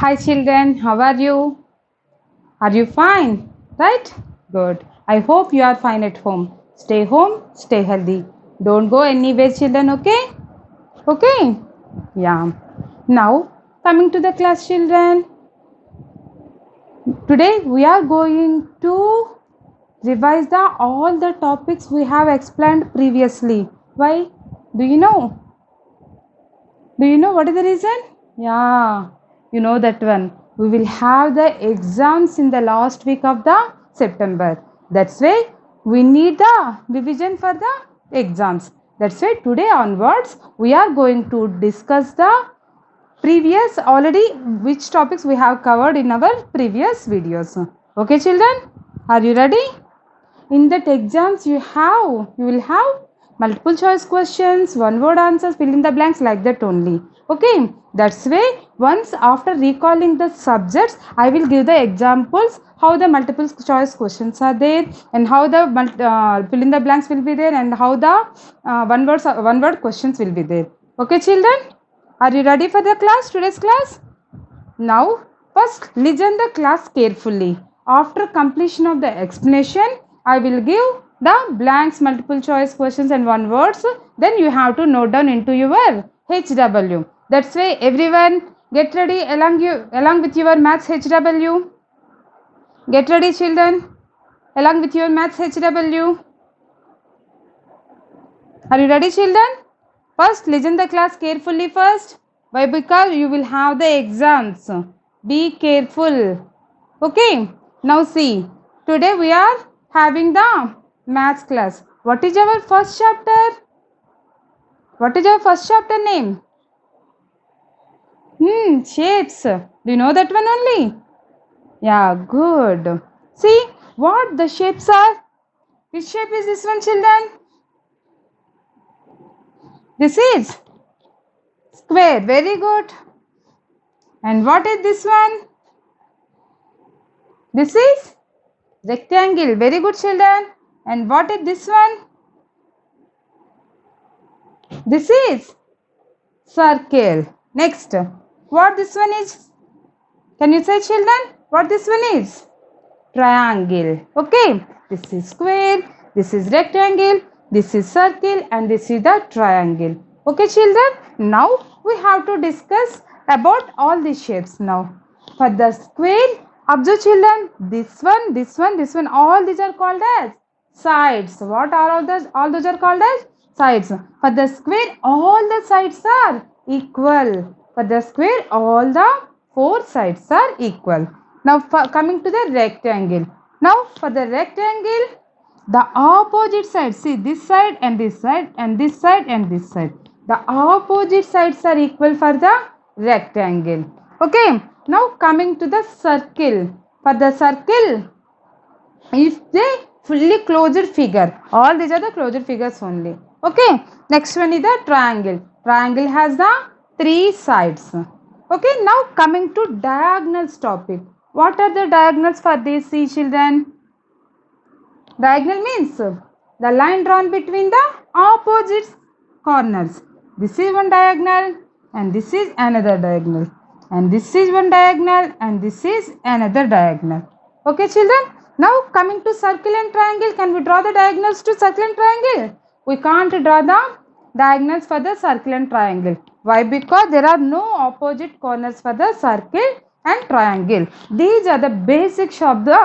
Hi children, how are you? Are you fine? Right? Good. I hope you are fine at home. Stay home, stay healthy. Don't go anywhere children, okay? Okay? Yeah. Now, coming to the class children. Today we are going to revise all the topics we have explained previously. Why? Do you know? Do you know what is the reason? Yeah, you know that one. We will have the exams in the last week of the September. That's why we need the revision for the exams. That's why today onwards we are going to discuss the previous already which topics we have covered in our previous videos. Okay children, are you ready? In that exams you will have multiple choice questions, one word answers, fill in the blanks, like that only. Okay, that's way once after recalling the subjects I will give the examples how the multiple choice questions are there and how the fill in the blanks will be there and how the one word questions will be there. Okay children, are you ready for the class, today's class? Now, first listen the class carefully. After completion of the explanation, I will give the blanks, multiple choice questions and one words. Then you have to note down into your HW. That's why everyone get ready along with your maths HW. Get ready children along with your maths HW. Are you ready children? First listen the class carefully first. Why? Because you will have the exams. Be careful. Okay. Now see. Today we are having the maths class. What is our first chapter? What is our first chapter name? Shapes. Do you know that one only? Yeah, good. See what the shapes are? Which shape is this one children? This is square. Very good. And what is this one? This is rectangle. Very good children. And what is this one? This is circle. Next, what this one is? Can you say children? What this one is? Triangle. Okay. This is square. This is rectangle. This is circle. And this is the triangle. Okay children. Now we have to discuss about all these shapes now. For the square, observe children. This one. All these are called as sides. What are all those? All those are called as sides. For the square, all the sides are equal. For the square, all the four sides are equal. Now coming to the rectangle. Now for the rectangle, the opposite sides, see this side and this side and this side and this side. The opposite sides are equal for the rectangle. Okay. Now coming to the circle. For the circle, it's the fully closed figure. All these are the closed figures only. Okay. Next one is the triangle. Triangle has the three sides. Okay. Now coming to diagonals topic. What are the diagonals for these, see children? Diagonal means the line drawn between the opposite corners. This is one diagonal and this is another diagonal. And this is one diagonal and this is another diagonal. Okay children. Now coming to circle and triangle. Can we draw the diagonals to circle and triangle? We can't draw the diagonals for the circle and triangle. Why? Because there are no opposite corners for the circle and triangle. These are the basics of the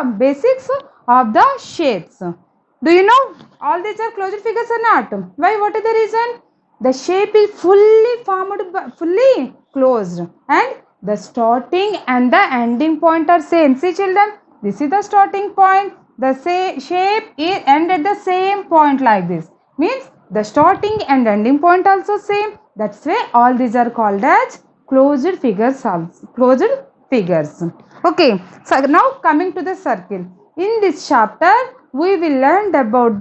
shapes. Do you know all these are closed figures or not? Why? What is the reason? The shape is fully closed and the starting and the ending point are same. See children, this is the starting point. The shape is end at the same point like this. Means the starting and ending point also same. That's why all these are called as closed figures. Closed figures. Okay. So now coming to the circle. In this chapter, we already learned about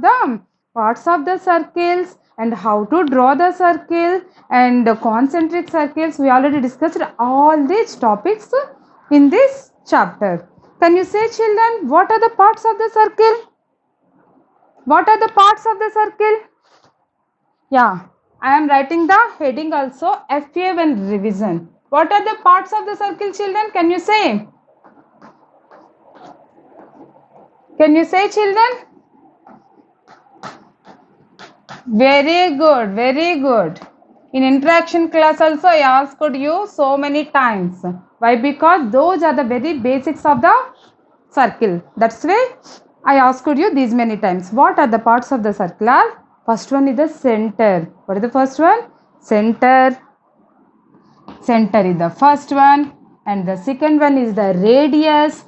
the parts of the circles and how to draw the circle and the concentric circles. We already discussed all these topics in this chapter. Can you say children, what are the parts of the circle? What are the parts of the circle? Yeah, I am writing the heading also FA1 revision. What are the parts of the circle, children? Can you say? Can you say, children? Very good, very good. In interaction class also I asked you so many times. Why? Because those are the very basics of the circle. That's why I asked you these many times. What are the parts of the circle? First one is the center. What is the first one? Center. Center is the first one. And the second one is the radius.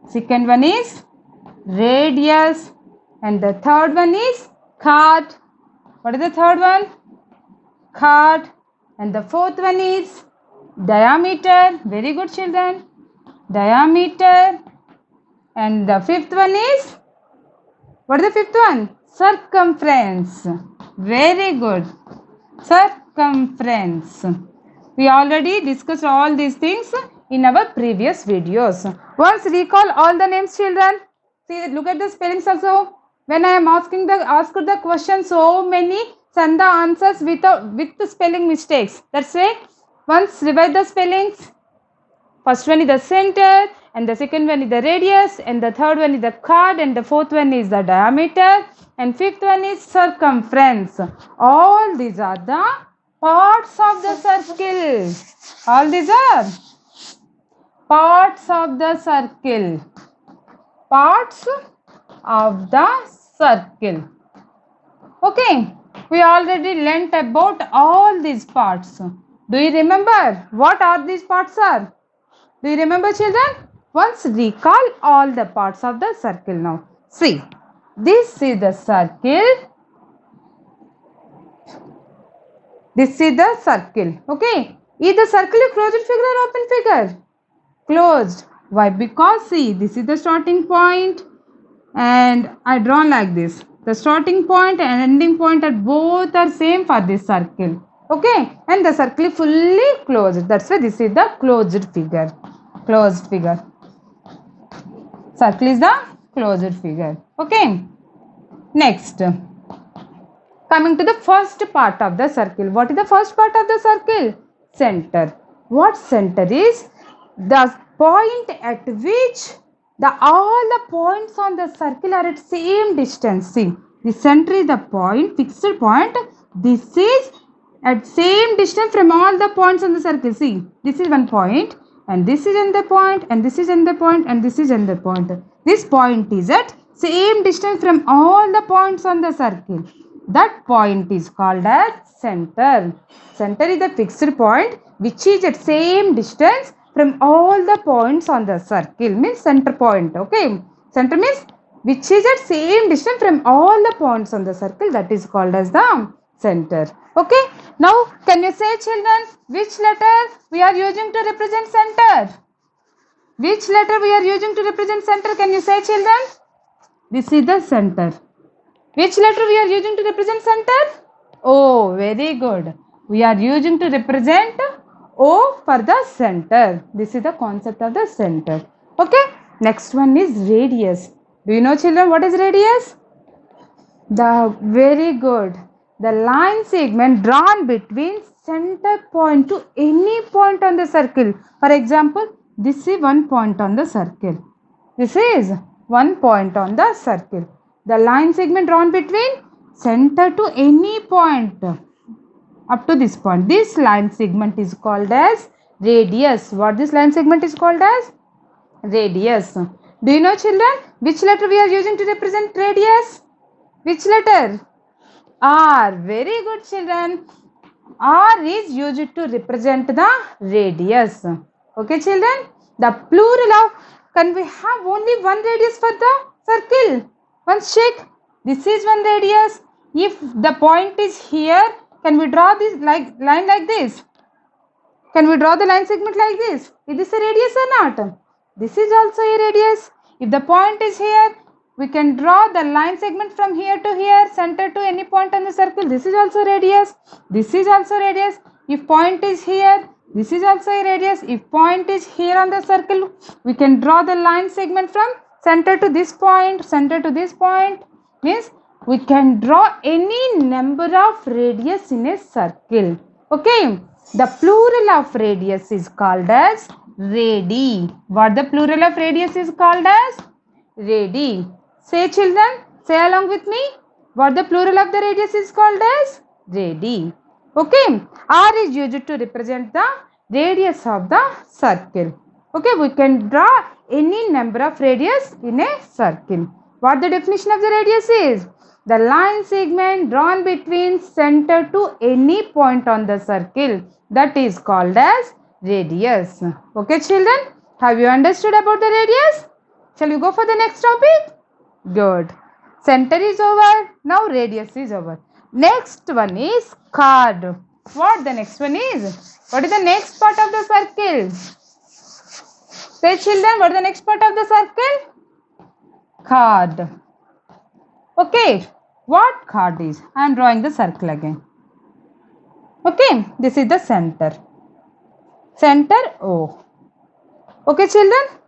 Second one is radius. And the third one is chord. What is the third one? Chord. And the fourth one is diameter. Very good, children. Diameter. And the fifth one is, what is the fifth one? Circumference. Very good. Circumference. We already discussed all these things in our previous videos. Once recall all the names, children. See, look at the spellings also. When I am asked the question, so many send the answers with the spelling mistakes. That's why once revise the spellings. First one is the center, and the second one is the radius, and the third one is the chord, and the fourth one is the diameter, and fifth one is circumference. All these are the parts of the circle. All these are parts of the circle. Parts of the circle. Okay, we already learnt about all these parts. Do you remember what are these parts are? Do you remember, children? Once recall all the parts of the circle now. See, this is the circle. This is the circle. Okay, is the circle a closed figure or open figure? Closed. Why? Because see, this is the starting point and I drawn like this. The starting point and ending point are both are same for this circle. Okay, and the circle is fully closed. That's why this is the closed figure. Closed figure. Circle is the closed figure. Okay. Next, coming to the first part of the circle. What is the first part of the circle? Center. What center is? The point at which all the points on the circle are at same distance. See, the center is the point, fixed point. This is at same distance from all the points on the circle. See, this is one point, and this is another point, and this is another point, and this is another point. This point is at same distance from all the points on the circle. That point is called as center. Center is the fixed point which is at same distance from all the points on the circle. Means center point. Okay, center means which is at same distance from all the points on the circle. That is called as the center. Okay, now can you say, children, which letter we are using to represent center? Which letter we are using to represent center? Can you say, children? This is the center. Which letter we are using to represent center? O. Very good. We are using to represent O for the center. This is the concept of the center. Okay. Next one is radius. Do you know, children, what is radius? Very good. The line segment drawn between center point to any point on the circle. For example, this is one point on the circle. This is one point on the circle. The line segment drawn between center to any point up to this point. This line segment is called as radius. What this line segment is called as? Radius. Do you know, children, which letter we are using to represent radius? Which letter? R. Very good, children. R is used to represent the radius. Okay, children. The plural of, can we have only one radius for the circle? Once check. This is one radius. If the point is here, can we draw this line like this? Can we draw the line segment like this? Is this a radius or not? This is also a radius. If the point is here, we can draw the line segment from here to here, center to any point on the circle. This is also radius. This is also radius. If point is here, this is also a radius. If point is here on the circle, we can draw the line segment from center to this point, center to this point. Means we can draw any number of radius in a circle. Okay. The plural of radius is called as radii. What the plural of radius is called as? Radii. Say children, say along with me. What the plural of the radius is called as? Radii. Okay. R is used to represent the radius of the circle. Okay, we can draw any number of radius in a circle. What the definition of the radius is? The line segment drawn between center to any point on the circle, that is called as radius. Okay children, have you understood about the radius? Shall we go for the next topic? Good. Center is over. Now radius is over. Next one is chord. What the next one is? What is the next part of the circle? Say children, what is the next part of the circle? Chord. Okay. What chord is? I am drawing the circle again. Okay. This is the center. Center O. Okay children.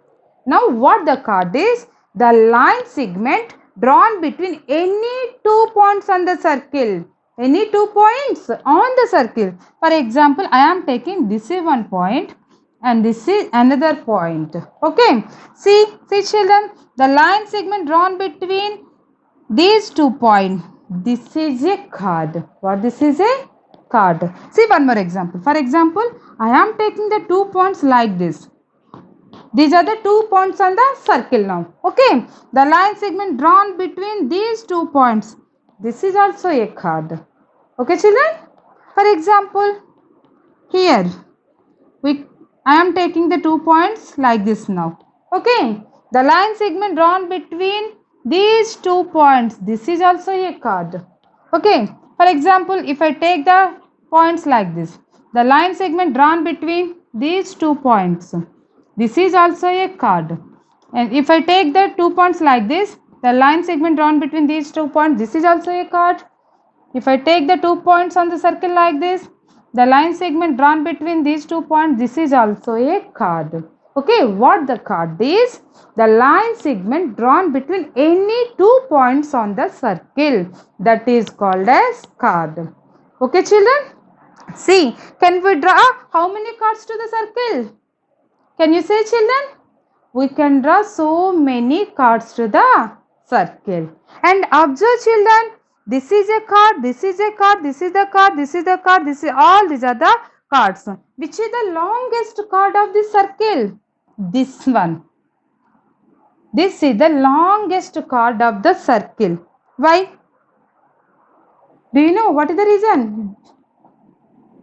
Now what the chord is? The line segment drawn between any 2 points on the circle. Any 2 points on the circle. For example, I am taking this is one point and this is another point. Okay. See children, the line segment drawn between these 2 points. This is a chord. What this is a chord. See one more example. For example, I am taking the 2 points like this. These are the 2 points on the circle now. Okay. The line segment drawn between these 2 points. This is also a chord. Okay children. For example, here I am taking the 2 points like this now. Okay. The line segment drawn between these 2 points. This is also a chord. Okay. For example, if I take the points like this. The line segment drawn between these 2 points. This is also a chord. And if I take the 2 points like this. The line segment drawn between these 2 points. This is also a chord. If I take the 2 points on the circle like this. The line segment drawn between these 2 points. This is also a chord. Okay, what the chord is? The line segment drawn between any 2 points on the circle. That is called as chord. Okay children? See, can we draw how many chords to the circle? Can you say children? We can draw so many chords to the circle. And observe children, this is a chord, this is a chord, this is the chord, this is the chord, this is all these are the chords. Which is the longest chord of the circle? This one. This is the longest chord of the circle. Why? Do you know what is the reason?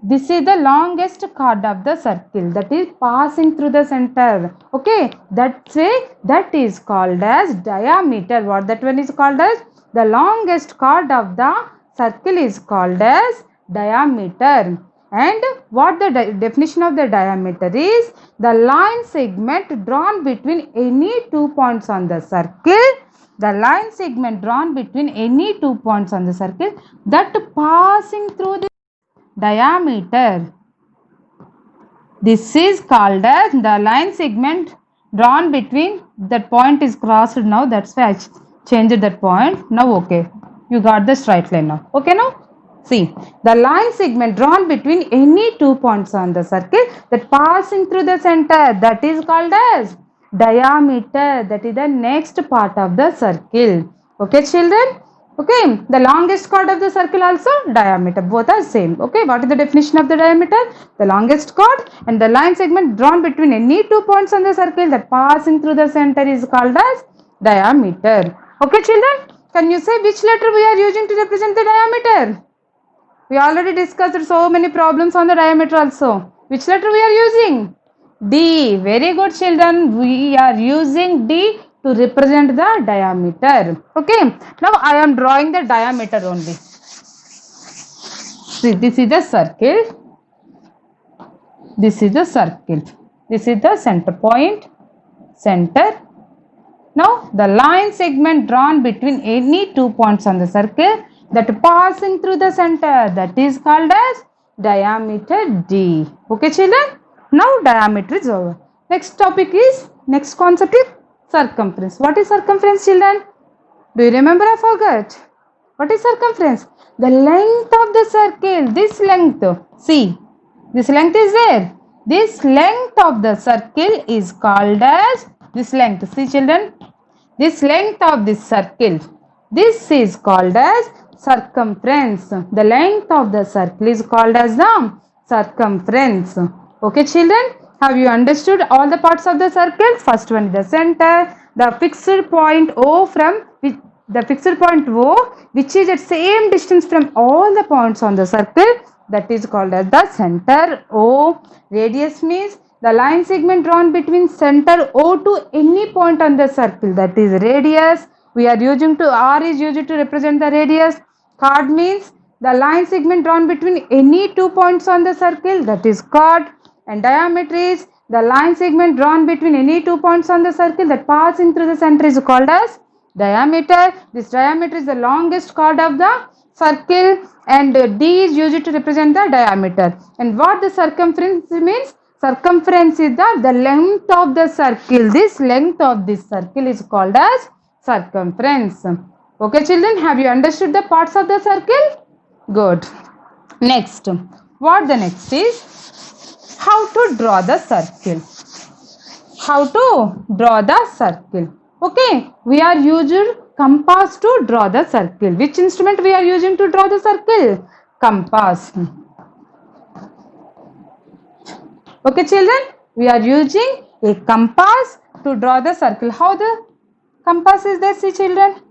This is the longest chord of the circle that is passing through the center. Okay, that's why that is called as diameter. What that one is called as? The longest chord of the circle is called as diameter. And what the definition of the diameter is? The line segment drawn between any 2 points on the circle. The line segment drawn between any 2 points on the circle that passing through the diameter. This is called as the line segment drawn between that point is crossed now. That's why I changed that point. Now okay, you got the straight line now. Okay now? See, the line segment drawn between any 2 points on the circle that passing through the center, that is called as diameter. That is the next part of the circle. Okay children? Okay, the longest chord of the circle also diameter. Both are same. Okay, what is the definition of the diameter? The longest chord and the line segment drawn between any 2 points on the circle that passing through the center is called as diameter. Okay children, can you say which letter we are using to represent the diameter? We already discussed so many problems on the diameter also. Which letter we are using? D. Very good children. We are using D to represent the diameter. Okay. Now I am drawing the diameter only. See, this is the circle. This is the circle. This is the center point. Center. Now the line segment drawn between any 2 points on the circle that passing through the center, that is called as diameter D. Okay children? Now diameter is over. Next topic is, next concept is circumference. What is circumference children? Do you remember? I forgot. What is circumference? The length of the circle. This length. See, This length is there. This length of the circle is called as, this length, see children, this length of this circle, this is called as circumference. The length of the circle is called as the circumference. Okay children, have you understood all the parts of the circle? First one is the center, the fixed point O from which the fixed point O, which is at same distance from all the points on the circle, that is called as the center O. Radius means the line segment drawn between center O to any point on the circle, that is radius. We are using to, R is used to represent the radius. Chord means the line segment drawn between any 2 points on the circle, that is chord. And diameter is the line segment drawn between any 2 points on the circle that passing through the center is called as diameter. This diameter is the longest chord of the circle, and D is used to represent the diameter. And what the circumference means? Circumference is the length of the circle. This length of this circle is called as circumference. Okay children, have you understood the parts of the circle? Good. Next, what the next is? How to draw the circle. How to draw the circle. Okay, we are using compass to draw the circle. Which instrument we are using to draw the circle? Compass. Okay children, we are using a compass to draw the circle. How the compass is there, see children?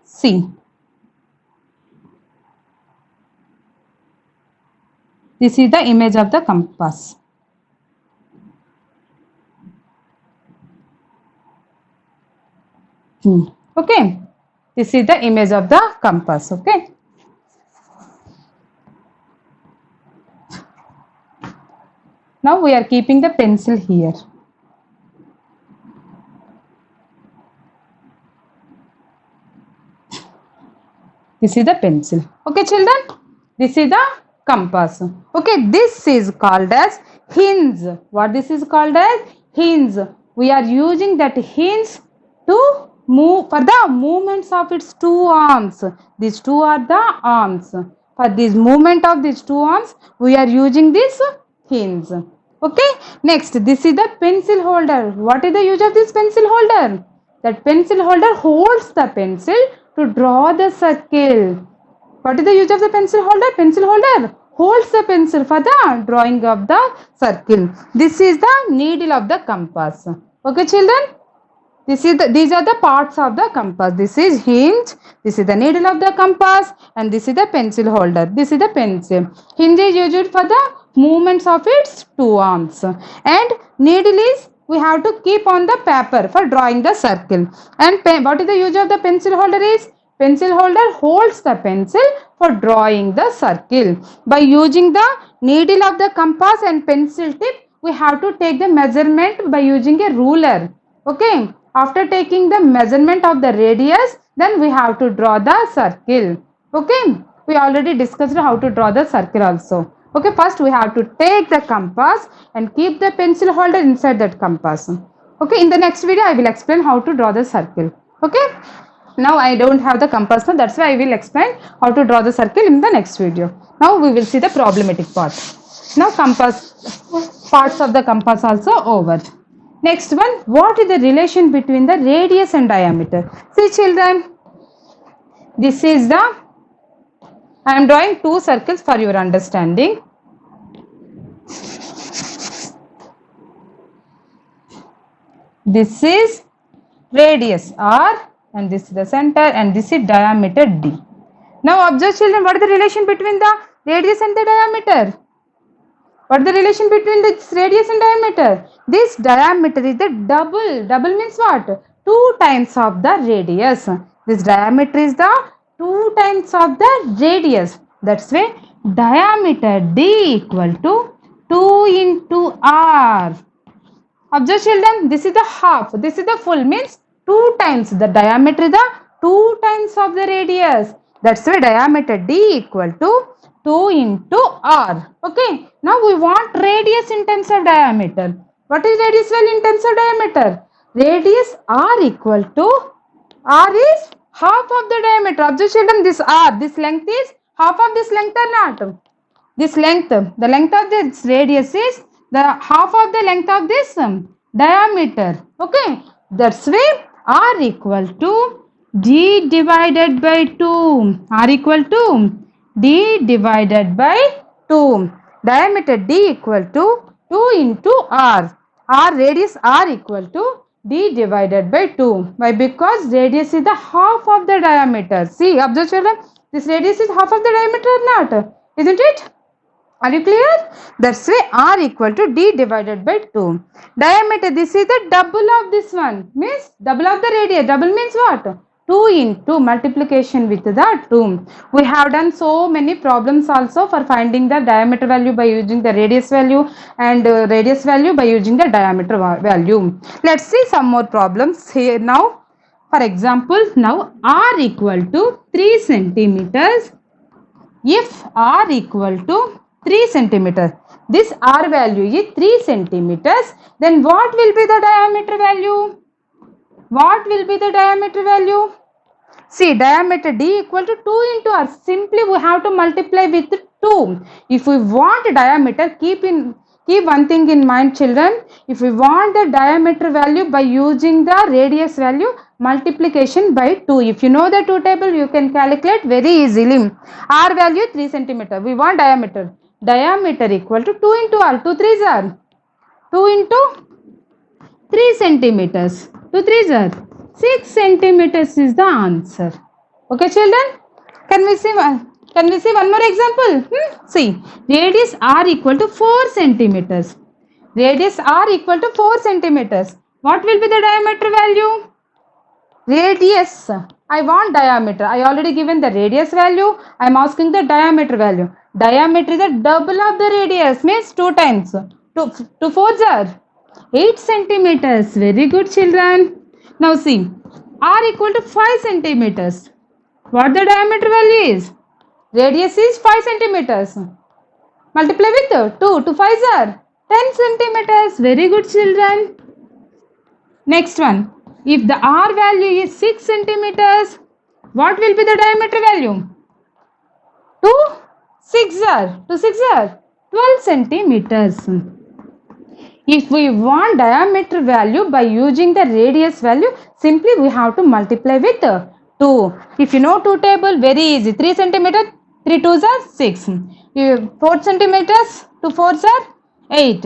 See. This is the image of the compass. Okay, this is the image of the compass. Okay, now we are keeping the pencil here. This is the pencil. Okay children, this is the compass. Okay, this is called as hinge. What this is called as? Hinge. We are using that hinge to move for the movements of its 2 arms. These 2 are the arms. For this movement of these 2 arms, we are using this hinge. Okay, next, this is the pencil holder. What is the use of this pencil holder? That pencil holder holds the pencil to draw the circle. What is the use of the pencil holder? Pencil holder holds the pencil for the drawing of the circle. This is the needle of the compass. Okay children, these are the parts of the compass. This is hinge, this is the needle of the compass, and this is the pencil holder. This is the pencil. Hinge is used for the movements of its 2 arms, and needle is we have to keep on the paper for drawing the circle. And what is the use of the pencil holder is? Pencil holder holds the pencil for drawing the circle. By using the needle of the compass and pencil tip, we have to take the measurement by using a ruler. Okay, after taking the measurement of the radius, then we have to draw the circle. Okay, we already discussed how to draw the circle also. Okay, first we have to take the compass and keep the pencil holder inside that compass. Okay, in the next video I will explain how to draw the circle. Okay, now I don't have the compass, now that's why I will explain how to draw the circle in the next video. Now we will see the problematic part. Now compass, parts of the compass also over. Next one, what is the relation between the radius and diameter? See children, this is the, I am drawing 2 circles for your understanding. This is radius R, and this is the center, and this is diameter D. Now observe children, what is the relation between the radius and the diameter? What is the relation between this radius and diameter? This diameter is the double. Double means what? 2 times of the radius. This diameter is the 2 times of the radius. That's why diameter D equal to 2 into R. Observe children, this is the half. This is the full, means 2 times. The diameter is the 2 times of the radius. That's why diameter D equal to 2 into R. Okay. Now we want radius in terms of diameter. What is radius value in terms of diameter? Radius R equal to, R is half of the diameter. Observe children, this R, this length is half of this length or not? This length, the length of this radius is the half of the length of this diameter. Okay, that's why r equal to d divided by 2. R equal to d divided by 2. Diameter d equal to 2 into r. R radius r equal to d divided by 2. Why? Because radius is the half of the diameter. See, observe children, this radius is half of the diameter or not? Isn't it? Are you clear? That's why r equal to d divided by 2. Diameter, this is the double of this one. Means double of the radius. Double means what? 2 into multiplication with the 2. We have done so many problems also for finding the diameter value by using the radius value and radius value by using the diameter value. Let's see some more problems here now. For example, now r equal to 3 centimeters. If r equal to 3 centimeters, this r value is 3 centimeters, then what will be the diameter value? What will be the diameter value? See, diameter d equal to 2 into r. Simply we have to multiply with 2. If we want diameter, keep one thing in mind, children. If we want the diameter value by using the radius value, multiplication by 2. If you know the 2 table, you can calculate very easily. R value 3 centimeter. We want diameter. Diameter equal to 2 into r. 2 3s are 2 into 3 centimeters. 2 3s are 6 centimeters is the answer. Okay, children? Can we see one more example? See, radius r equal to 4 centimeters. Radius r equal to 4 centimeters. What will be the diameter value? Radius. I want diameter. I already given the radius value. I am asking the diameter value. Diameter is the double of the radius. Means 2 times. 2 4s are 8 centimeters. Very good, children. Now see, r equal to 5 centimeters. What the diameter value is? Radius is 5 centimeters. Multiply with 2. 2 5s are 10 centimeters. Very good, children. Next one. If the r value is 6 centimeters, what will be the diameter value? 2 6 are 12 centimeters. If we want diameter value by using the radius value, simply we have to multiply with 2. If you know 2 table, very easy. 3 centimeters, 3 2s are 6. 4 centimeters, 2 4s are 8.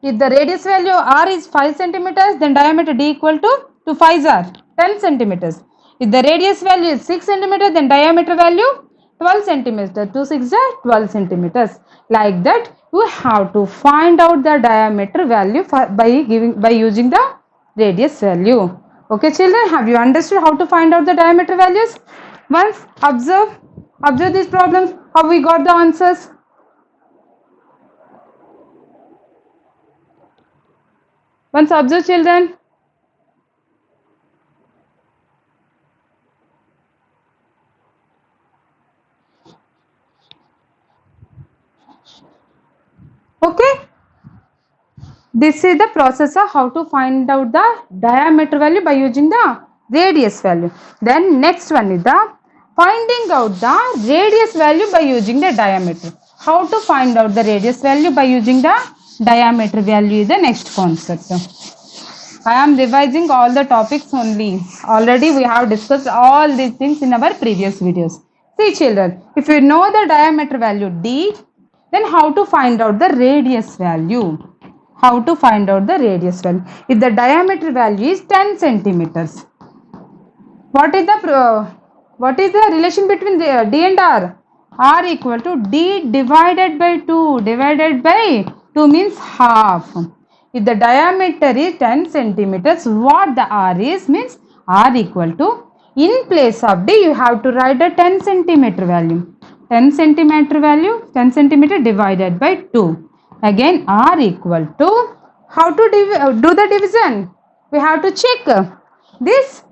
If the radius value r is 5 centimeters, then diameter d equal to 2 5s are 10 centimeters. If the radius value is 6 centimeters, then diameter value 12 centimeters. 2 6 are 12 centimeters. Like that, you have to find out the diameter value by using the radius value. Okay, children, have you understood how to find out the diameter values? Once observe these problems, how we got the answers. Once observe, children. Okay, this is the process of how to find out the diameter value by using the radius value. Then next one is the finding out the radius value by using the diameter. How to find out the radius value by using the diameter value is the next concept. I am revising all the topics only. Already we have discussed all these things in our previous videos. See, children, if you know the diameter value d, then how to find out the radius value? How to find out the radius value? If the diameter value is 10 centimeters, what is the relation between the d and r? R equal to d divided by 2. Divided by 2 means half. If the diameter is 10 centimeters, what the r is means r equal to, in place of d you have to write the 10 centimeter value. 10 centimeter divided by 2. Again r equal to, how to do the division? We have to check this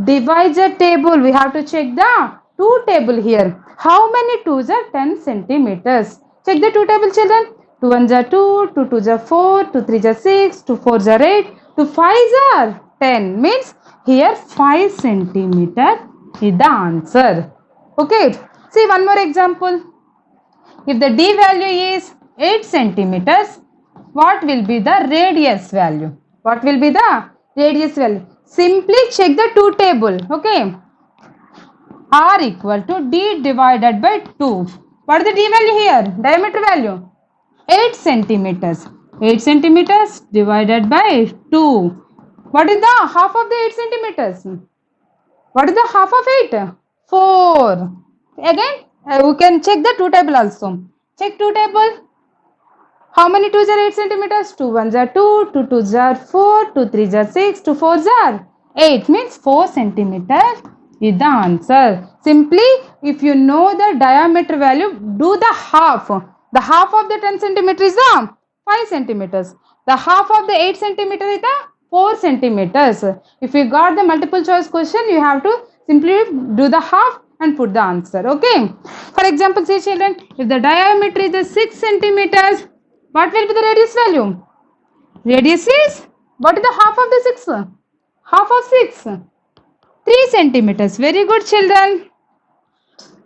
divisor table. We have to check the 2 table here. How many 2s are 10 centimeters? Check the 2 table, children. 2 1s are 2, 2 2s are 4, 2 3s are 6, 2 4s are 8, 2 5s are 10. Means here 5 centimeter is the answer. Okay. See one more example. If the D value is 8 centimeters, what will be the radius value? What will be the radius value? Simply check the two table. Okay. R equal to D divided by 2. What is the D value here? Diameter value. 8 centimeters. 8 centimeters divided by 2. What is the half of the 8 centimeters? What is the half of 8? 4. Again, we can check the two table also. Check two table. How many 2s are 8 centimeters? 2 1s are 2, 2 2s are 4, 2 3s are 6, 2 4s are 8. Means 4 centimeters is the answer. Simply, if you know the diameter value, do the half. The half of the 10 centimeter is the 5 centimeters. The half of the 8 centimeter is the 4 centimeters. If you got the multiple choice question, you have to simply do the half and put the answer. Okay. For example, say children, if the diameter is the 6 centimeters, what will be the radius value? Radius is, what is the half of the 6? Half of 6. 3 centimeters. Very good children.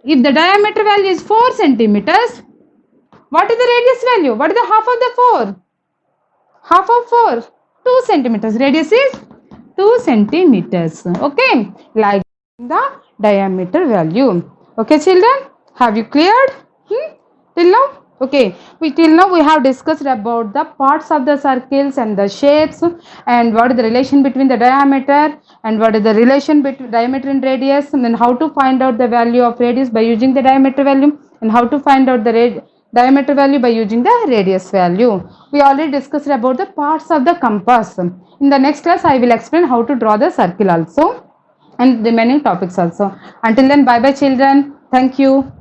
If the diameter value is 4 centimeters, what is the radius value? What is the half of the 4? Half of 4. 2 centimeters. Radius is 2 centimeters. Okay. Like the diameter value. Okay children. Have you cleared? Till now? Okay, till now we have discussed about the parts of the circles and the shapes and what is the relation between the diameter and what is the relation between diameter and radius, and then how to find out the value of radius by using the diameter value, and how to find out the diameter value by using the radius value. We already discussed about the parts of the compass. In the next class I will explain how to draw the circle also and remaining topics also. Until then, bye bye children. Thank you.